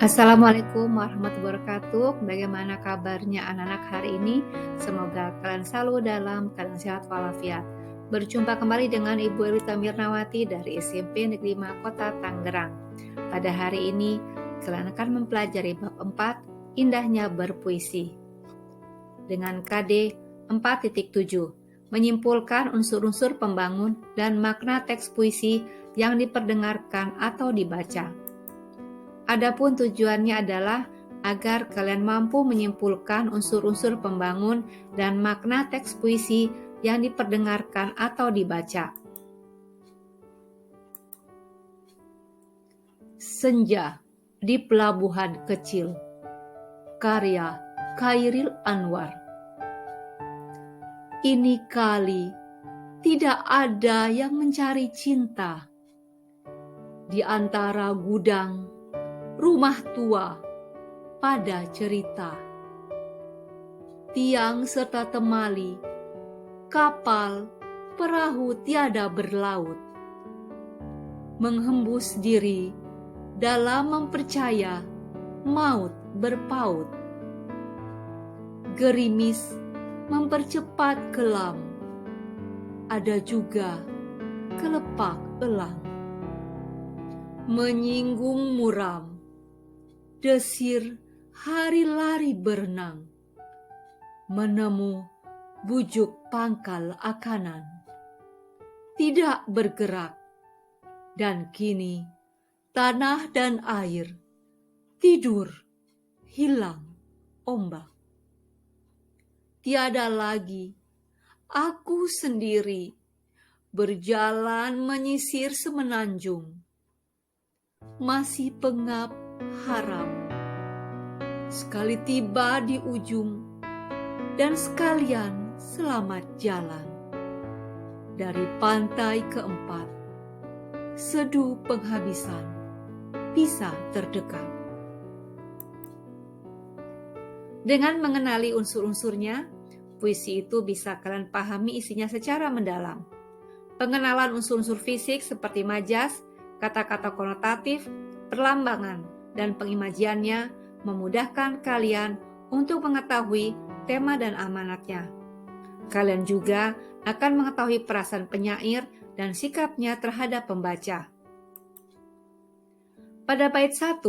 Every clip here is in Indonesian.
Assalamualaikum warahmatullahi wabarakatuh. Bagaimana kabarnya anak-anak hari ini? Semoga kalian selalu dalam keadaan sehat walafiat. Berjumpa kembali dengan Ibu Elita Mirnawati dari SMP Negeri 5 Kota Tangerang. Pada hari ini, kalian akan mempelajari bab 4, Indahnya Berpuisi. Dengan KD 4.7, menyimpulkan unsur-unsur pembangun dan makna teks puisi yang diperdengarkan atau dibaca. Adapun tujuannya adalah agar kalian mampu menyimpulkan unsur-unsur pembangun dan makna teks puisi yang diperdengarkan atau dibaca. Senja di Pelabuhan Kecil, karya Khairil Anwar. Ini kali tidak ada yang mencari cinta di antara gudang rumah tua pada cerita. Tiang serta temali, kapal, perahu tiada berlaut. Menghembus diri dalam mempercaya maut berpaut. Gerimis mempercepat kelam, ada juga kelepak elang. Menyinggung muram, desir hari lari berenang, menemu bujuk pangkal akanan, tidak bergerak, dan kini tanah dan air tidur hilang ombak. Tiada lagi aku sendiri berjalan menyisir semenanjung, masih pengap harap. Sekali tiba di ujung dan sekalian selamat jalan. Dari pantai keempat, seduh penghabisan bisa terdekat. Dengan mengenali unsur-unsurnya, puisi itu bisa kalian pahami isinya secara mendalam. Pengenalan unsur-unsur fisik seperti majas, kata-kata konotatif, perlambangan, dan pengimajiannya memudahkan kalian untuk mengetahui tema dan amanatnya. Kalian juga akan mengetahui perasaan penyair dan sikapnya terhadap pembaca. Pada bait 1,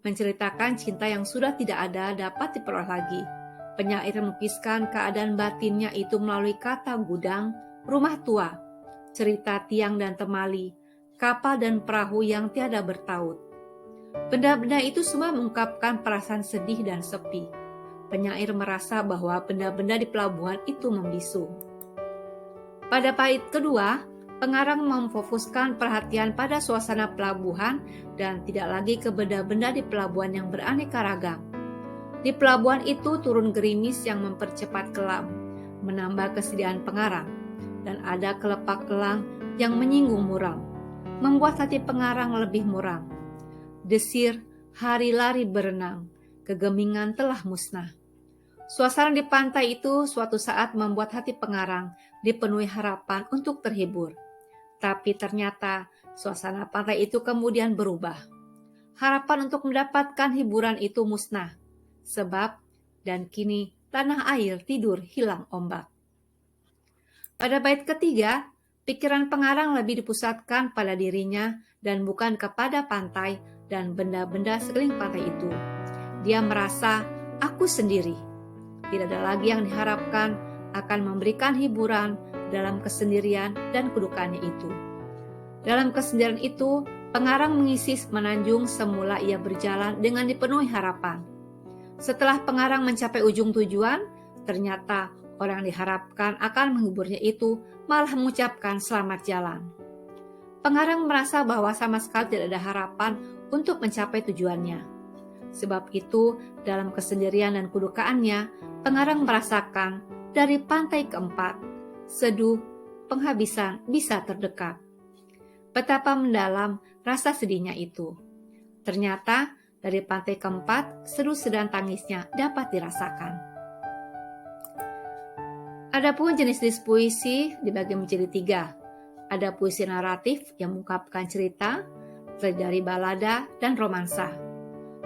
menceritakan cinta yang sudah tidak ada dapat diperoleh lagi. Penyair melukiskan keadaan batinnya itu melalui kata gudang, rumah tua, cerita tiang dan temali, kapal dan perahu yang tiada bertaut. Benda-benda itu semua mengungkapkan perasaan sedih dan sepi. Penyair merasa bahwa benda-benda di pelabuhan itu membisu. Pada bait kedua, pengarang memfokuskan perhatian pada suasana pelabuhan dan tidak lagi ke benda-benda di pelabuhan yang beraneka ragam. Di pelabuhan itu turun gerimis yang mempercepat kelam, menambah kesedihan pengarang, dan ada kelepak elang yang menyinggung muram, membuat hati pengarang lebih muram. Desir hari lari berenang, kegemingan telah musnah. Suasana di pantai itu suatu saat membuat hati pengarang dipenuhi harapan untuk terhibur. Tapi ternyata suasana pantai itu kemudian berubah. Harapan untuk mendapatkan hiburan itu musnah, sebab dan kini tanah air tidur hilang ombak. Pada bait ketiga, pikiran pengarang lebih dipusatkan pada dirinya dan bukan kepada pantai dan benda-benda sekeliling pantai itu. Dia merasa aku sendiri. Tidak ada lagi yang diharapkan akan memberikan hiburan dalam kesendirian dan kedukaannya itu. Dalam kesendirian itu, pengarang mengisi semenanjung semula ia berjalan dengan dipenuhi harapan. Setelah pengarang mencapai ujung tujuan, ternyata orang yang diharapkan akan menghiburnya itu malah mengucapkan selamat jalan. Pengarang merasa bahwa sama sekali tidak ada harapan untuk mencapai tujuannya. Sebab itu, dalam kesendirian dan kedukaannya, pengarang merasakan dari pantai keempat, seduh penghabisan bisa terdekat. Betapa mendalam rasa sedihnya itu. Ternyata dari pantai keempat, seduh sedang tangisnya dapat dirasakan. Adapun jenis-jenis puisi dibagi menjadi 3. Ada puisi naratif yang mengungkapkan cerita, terdiri dari balada dan romansa.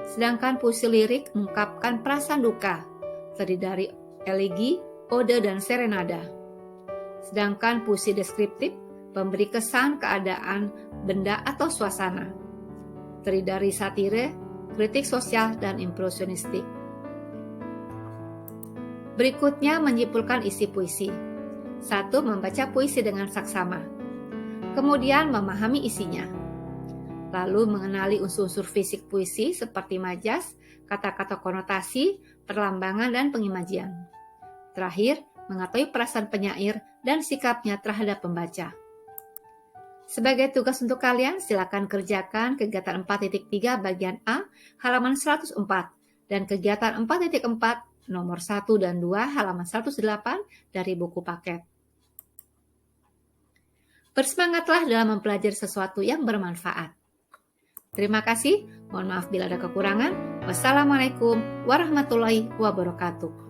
Sedangkan puisi lirik mengungkapkan perasaan duka, terdiri dari elegi, ode, dan serenada. Sedangkan puisi deskriptif memberi kesan keadaan, benda, atau suasana, terdiri dari satire, kritik sosial, dan impresionistik. Berikutnya menyimpulkan isi puisi. 1. Membaca puisi dengan saksama. Kemudian memahami isinya. Lalu mengenali unsur-unsur fisik puisi seperti majas, kata-kata konotasi, perlambangan, dan pengimajian. Terakhir, mengetahui perasaan penyair dan sikapnya terhadap pembaca. Sebagai tugas untuk kalian, silakan kerjakan kegiatan 4.3 bagian A, halaman 104, dan kegiatan 4.4, nomor 1 dan 2, halaman 108 dari buku paket. Bersemangatlah dalam mempelajari sesuatu yang bermanfaat. Terima kasih, mohon maaf bila ada kekurangan. Wassalamualaikum warahmatullahi wabarakatuh.